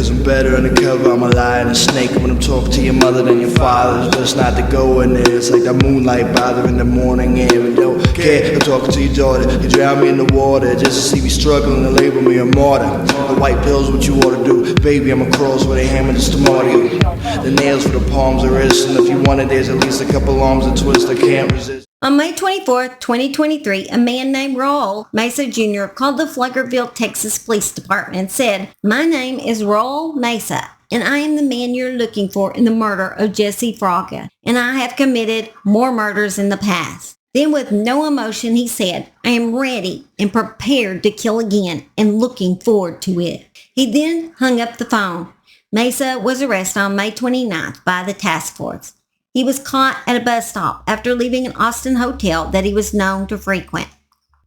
cause I'm better undercover. I'm a liar and a snake. When I'm talking to your mother than your father, it's just not to go in there. It's like that moonlight bother in the morning air. And don't care, I'm talking to your daughter. You drown me in the water just to see me struggling and label me a martyr. The white pills, what you ought to do. Baby, I'm a cross with a hammer just to martyr you. The nails for the palms are wrists, and if you want it, there's at least a couple arms that twist I can't resist. On May 24, 2023, a man named Raul Meza Jr. called the Flaglerville, Texas Police Department and said, "My name is Raul Meza, and I am the man you're looking for in the murder of Jesse Fraga, and I have committed more murders in the past." Then with no emotion, he said, "I am ready and prepared to kill again and looking forward to it." He then hung up the phone. Meza was arrested on May 29th by the task force. He was caught at a bus stop after leaving an Austin hotel that he was known to frequent.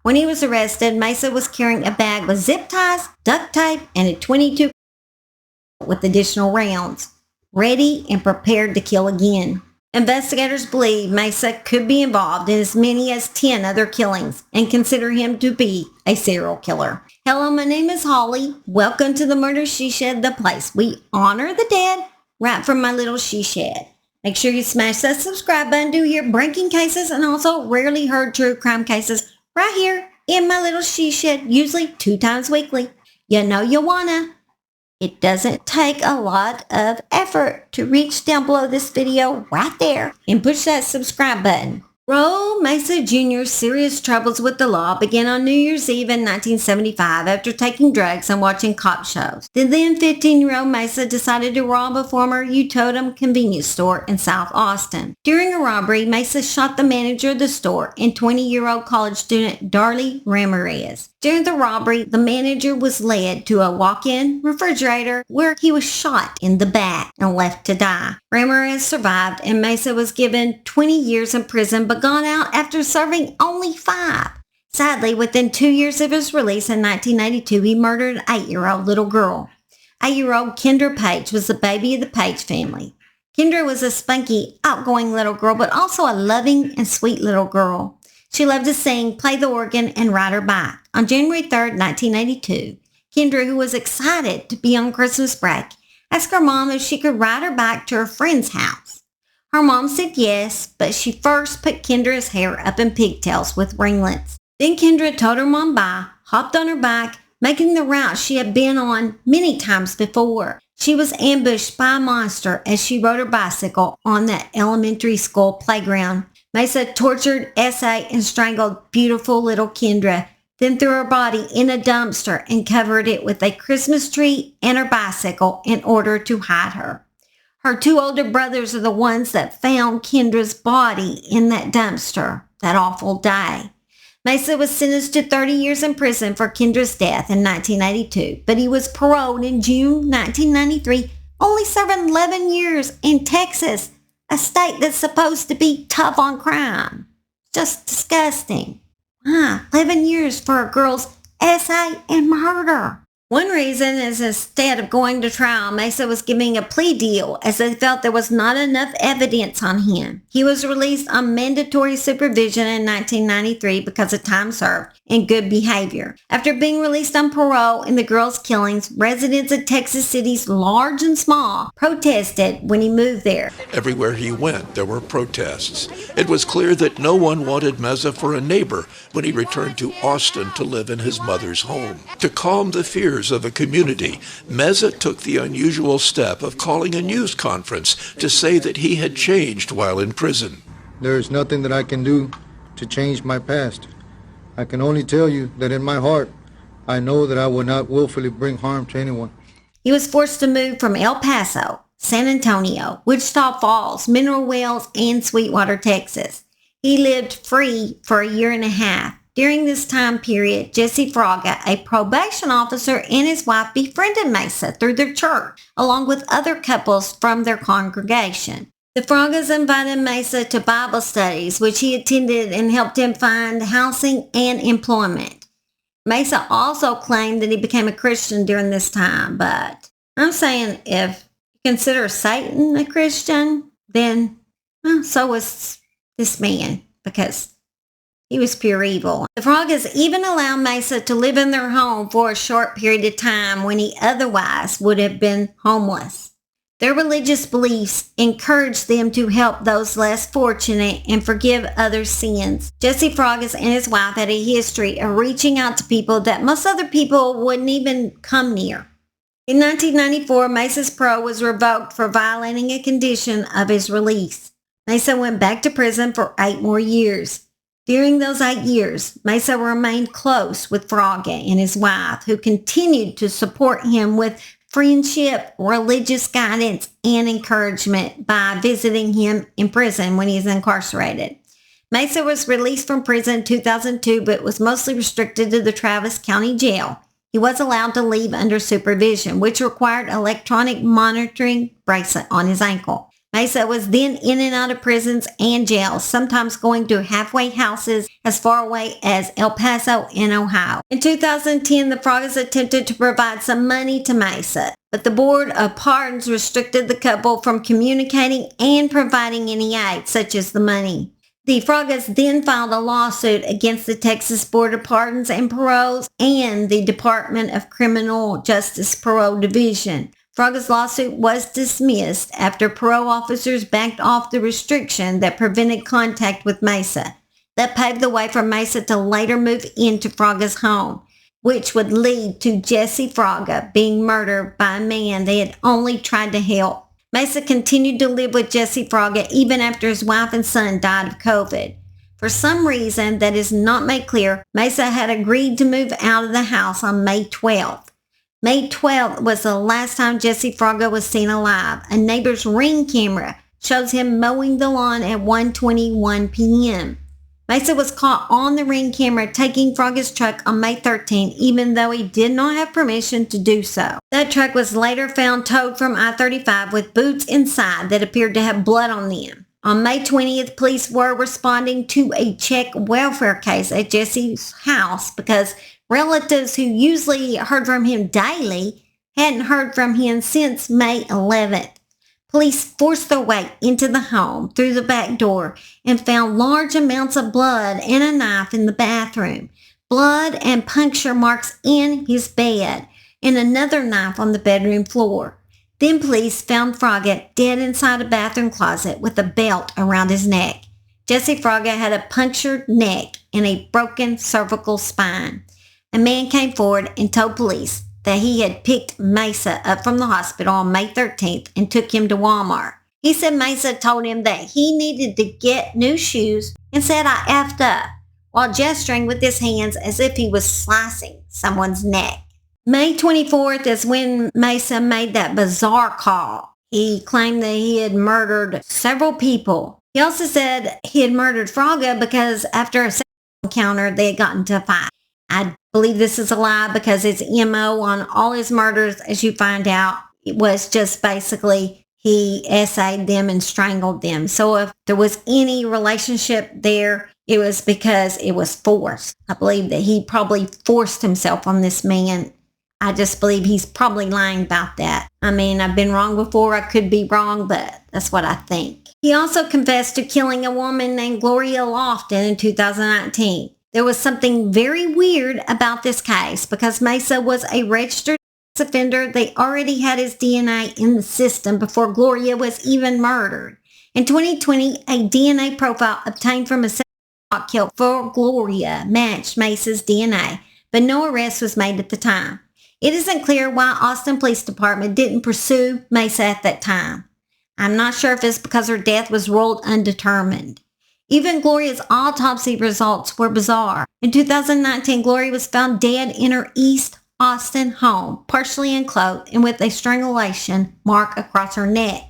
When he was arrested, Meza was carrying a bag with zip ties, duct tape, and a .22 with additional rounds, ready and prepared to kill again. Investigators believe Meza could be involved in as many as 10 other killings and consider him to be a serial killer. Hello, my name is Holly. Welcome to the Murder She Shed, the place we honor the dead right from my little she shed. Make sure you smash that subscribe button to hear breaking cases and also rarely heard true crime cases right here in my little she shed, usually 2 times weekly. You know you wanna. It doesn't take a lot of effort to reach down below this video right there and push that subscribe button. Raul Meza Jr.'s serious troubles with the law began on New Year's Eve in 1975 after taking drugs and watching cop shows. The then 15-year-old Meza decided to rob a former Utotem convenience store in South Austin. During a robbery, Meza shot the manager of the store and 20-year-old college student Darlie Ramirez. During the robbery, the manager was led to a walk-in refrigerator where he was shot in the back and left to die. Ramirez survived and Meza was given 20 years in prison but got out after serving only 5. Sadly, within 2 years of his release in 1992, he murdered an 8-year-old little girl. 8-year-old Kendra Page was the baby of the Page family. Kendra was a spunky, outgoing little girl, but also a loving and sweet little girl. She loved to sing, play the organ, and ride her bike. On January 3rd, 1982, Kendra, who was excited to be on Christmas break, asked her mom if she could ride her bike to her friend's house. Her mom said yes, but she first put Kendra's hair up in pigtails with ringlets. Then Kendra told her mom bye, hopped on her bike, making the route she had been on many times before. She was ambushed by a monster as she rode her bicycle on that elementary school playground. Meza tortured, essayed, and strangled beautiful little Kendra, then threw her body in a dumpster and covered it with a Christmas tree and her bicycle in order to hide her. Her 2 older brothers are the ones that found Kendra's body in that dumpster that awful day. Meza was sentenced to 30 years in prison for Kendra's death in 1982, but he was paroled in June 1993, only serving 11 years in Texas, a state that's supposed to be tough on crime. Just disgusting. 11 years for a girl's essay and murder. One reason is instead of going to trial, Meza was giving a plea deal as they felt there was not enough evidence on him. He was released on mandatory supervision in 1993 because of time served and good behavior. After being released on parole in the girls' killings, residents of Texas cities, large and small, protested when he moved there. Everywhere he went, there were protests. It was clear that no one wanted Meza for a neighbor when he returned to Austin to live in his mother's home. To calm the fears of the community, Meza took the unusual step of calling a news conference to say that he had changed while in prison. There is nothing that I can do to change my past. I can only tell you that in my heart, I know that I will not willfully bring harm to anyone. He was forced to move from El Paso, San Antonio, Wichita Falls, Mineral Wells, and Sweetwater, Texas. He lived free for a year and a half. During this time period, Jesse Fraga, a probation officer, and his wife befriended Meza through their church, along with other couples from their congregation. The Fragas invited Meza to Bible studies, which he attended and helped him find housing and employment. Meza also claimed that he became a Christian during this time, but I'm saying if you consider Satan a Christian, then so was this man, because He was pure evil. The Froggers even allowed Mesa to live in their home for a short period of time when he otherwise would have been homeless. Their religious beliefs encouraged them to help those less fortunate and forgive others' sins. Jesse Froggers and his wife had a history of reaching out to people that most other people wouldn't even come near. In 1994, Mesa's parole was revoked for violating a condition of his release. Mesa went back to prison for 8 more years. During those 8 years, Mesa remained close with Frogger and his wife, who continued to support him with friendship, religious guidance, and encouragement by visiting him in prison when he was incarcerated. Mesa was released from prison in 2002, but was mostly restricted to the Travis County Jail. He was allowed to leave under supervision, which required electronic monitoring bracelet on his ankle. Mesa was then in and out of prisons and jails, sometimes going to halfway houses as far away as El Paso in Ohio. In 2010, the Froggers attempted to provide some money to Mesa, but the Board of Pardons restricted the couple from communicating and providing any aid, such as the money. The Froggers then filed a lawsuit against the Texas Board of Pardons and Paroles and the Department of Criminal Justice Parole Division. Frogger's lawsuit was dismissed after parole officers backed off the restriction that prevented contact with Mesa. That paved the way for Mesa to later move into Frogger's home, which would lead to Jesse Frogger being murdered by a man they had only tried to help. Mesa continued to live with Jesse Frogger even after his wife and son died of COVID. For some reason that is not made clear, Mesa had agreed to move out of the house on May 12th. May 12th was the last time Jesse Frogger was seen alive. A neighbor's Ring camera shows him mowing the lawn at 1:21 p.m. Mesa was caught on the Ring camera taking Frogger's truck on May 13th, even though he did not have permission to do so. That truck was later found towed from I-35 with boots inside that appeared to have blood on them. On May 20th, police were responding to a check welfare case at Jesse's house because relatives who usually heard from him daily hadn't heard from him since May 11th. Police forced their way into the home through the back door and found large amounts of blood and a knife in the bathroom, blood and puncture marks in his bed, and another knife on the bedroom floor. Then police found Frogger dead inside a bathroom closet with a belt around his neck. Jesse Frogger had a punctured neck and a broken cervical spine. A man came forward and told police that he had picked Mesa up from the hospital on May 13th and took him to Walmart. He said Mesa told him that he needed to get new shoes and said, "I effed up," while gesturing with his hands as if he was slicing someone's neck. May 24th is when Mesa made that bizarre call. He claimed that he had murdered several people. He also said he had murdered Frogger because after a sexual encounter, they had gotten into a fight. I believe this is a lie because his MO on all his murders, as you find out, it was just basically he essayed them and strangled them. So if there was any relationship there, it was because it was forced. I believe that he probably forced himself on this man. I just believe he's probably lying about that. I mean, I've been wrong before. I could be wrong, but that's what I think. He also confessed to killing a woman named Gloria Lofton in 2019. There was something very weird about this case because Mesa was a registered sex offender. They already had his DNA in the system before Gloria was even murdered. In 2020, a DNA profile obtained from a sex kill for Gloria matched Mesa's DNA, but no arrest was made at the time. It isn't clear why Austin Police Department didn't pursue Mesa at that time. I'm not sure if it's because her death was ruled undetermined. Even Gloria's autopsy results were bizarre. In 2019, Gloria was found dead in her East Austin home, partially unclothed and with a strangulation mark across her neck.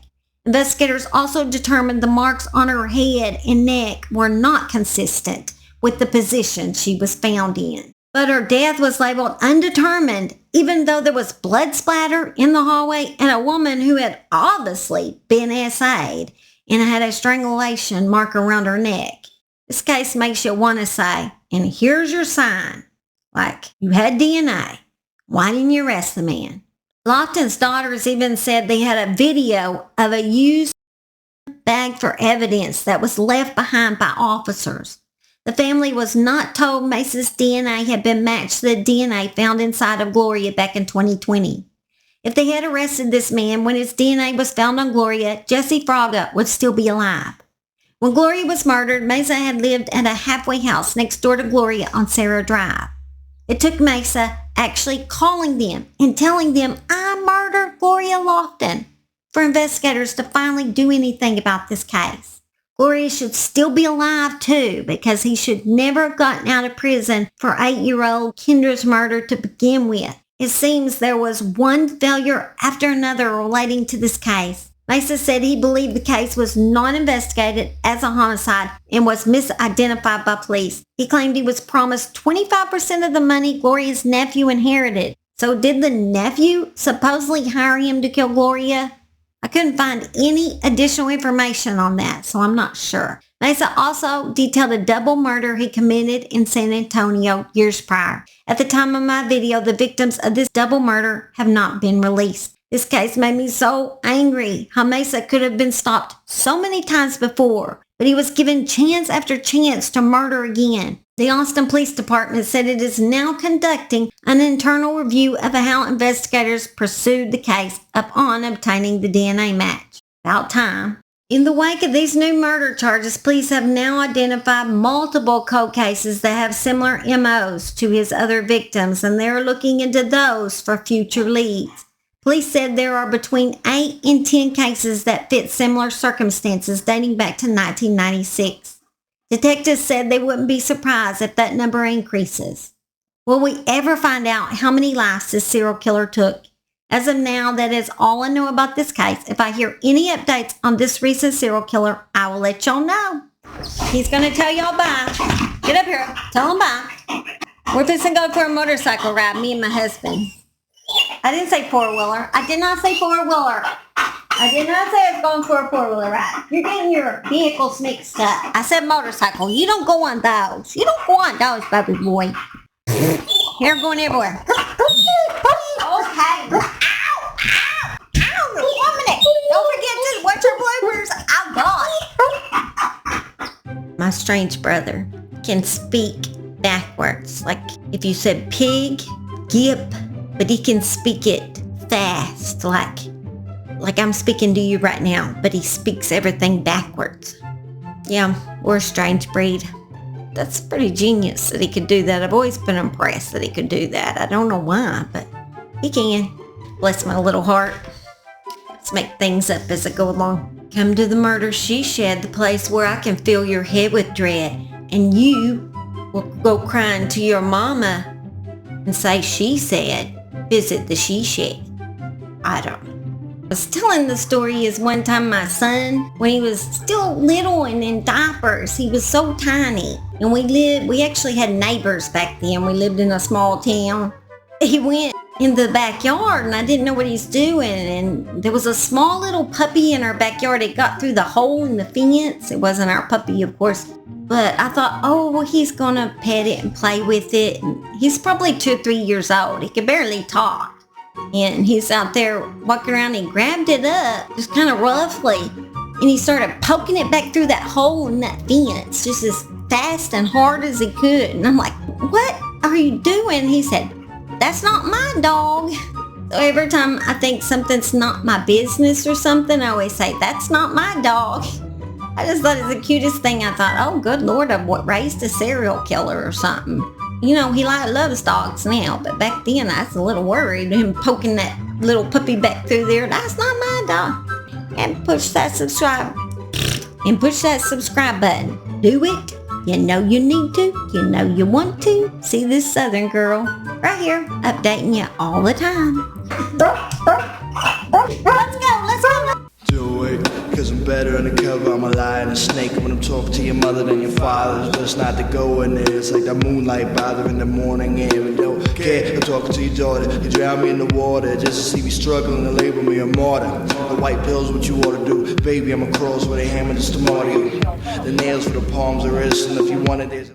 Investigators also determined the marks on her head and neck were not consistent with the position she was found in. But her death was labeled undetermined, even though there was blood splatter in the hallway and a woman who had obviously been assayed and had a strangulation mark around her neck. This case makes you want to say, and here's your sign, like you had DNA. Why didn't you arrest the man? Lofton's daughters even said they had a video of a used bag for evidence that was left behind by officers. The family was not told Mesa's DNA had been matched to the DNA found inside of Gloria back in 2020. If they had arrested this man when his DNA was found on Gloria, Jesse Fraga would still be alive. When Gloria was murdered, Meza had lived at a halfway house next door to Gloria on Sarah Drive. It took Meza actually calling them and telling them, "I murdered Gloria Lofton," for investigators to finally do anything about this case. Gloria should still be alive too, because he should never have gotten out of prison for 8-year-old Kendra's murder to begin with. It seems there was one failure after another relating to this case. Meza said he believed the case was not investigated as a homicide and was misidentified by police. He claimed he was promised 25% of the money Gloria's nephew inherited. So did the nephew supposedly hire him to kill Gloria? I couldn't find any additional information on that, so I'm not sure. Meza also detailed a double murder he committed in San Antonio years prior. At the time of my video, the victims of this double murder have not been released. This case made me so angry how Meza could have been stopped so many times before, but he was given chance after chance to murder again. The Austin Police Department said it is now conducting an internal review of how investigators pursued the case upon obtaining the DNA match. About time. In the wake of these new murder charges, police have now identified multiple cold cases that have similar MOs to his other victims, and they're looking into those for future leads. Police said there are between 8 and 10 cases that fit similar circumstances dating back to 1996. Detectives said they wouldn't be surprised if that number increases. Will we ever find out how many lives this serial killer took? As of now, that is all I know about this case. If I hear any updates on this recent serial killer, I will let y'all know. He's going to tell y'all bye. Get up here. Tell him bye. We're fixing to go for a motorcycle ride, me and my husband. I didn't say four-wheeler. I did not say four-wheeler. I did not say I was going for a four-wheeler ride. You're getting your vehicles mixed up. I said motorcycle. You don't go on those. You don't go on those, baby boy. Hair going everywhere. Okay. Ow! Ow! Ow! 1 minute. Don't forget to watch your bloopers. Oh, God. My strange brother can speak backwards. Like if you said pig, gip, but he can speak it fast, like I'm speaking to you right now, but he speaks everything backwards. Yeah, we're a strange breed. That's pretty genius that he could do that. I've always been impressed that he could do that. I don't know why, but he can. Bless my little heart. Let's make things up as I go along. Come to the murder she shed, the place where I can fill your head with dread, and you will go crying to your mama and say she said. Visit the she shed. I don't know. I was telling the story is one time my son, when he was still little and in diapers, he was so tiny. And we actually had neighbors back then. We lived in a small town. He went in the backyard and I didn't know what he's doing. And there was a small little puppy in our backyard. It got through the hole in the fence. It wasn't our puppy, of course. But I thought, oh, well, he's going to pet it and play with it. And he's probably 2 or 3 years old. He could barely talk. And he's out there walking around. He grabbed it up just kind of roughly. And he started poking it back through that hole in that fence just as fast and hard as he could. And I'm like, what are you doing? He said, that's not my dog. So every time I think something's not my business or something, I always say, that's not my dog. I just thought it was the cutest thing. I thought, oh, good Lord, I've raised a serial killer or something. You know, he loves dogs now, but back then I was a little worried. Him poking that little puppy back through there, that's not my dog. And push that subscribe. And push that subscribe button. Do it. You know you need to. You know you want to. See this Southern girl right here, updating you all the time. Let's go. Do it, cause I'm better undercover. I'm a lion and a snake when I'm talking to your mother than your father. It's just not to go in there. It's like that moonlight bother in the morning air. And don't care, I'm talking to your daughter. You drown me in the water just to see me struggling and label me a martyr. The white pills, what you ought to do. Baby, I'm a cross where they hammer just to martyr you. The nails for the palms of wrists, and if you want it, there's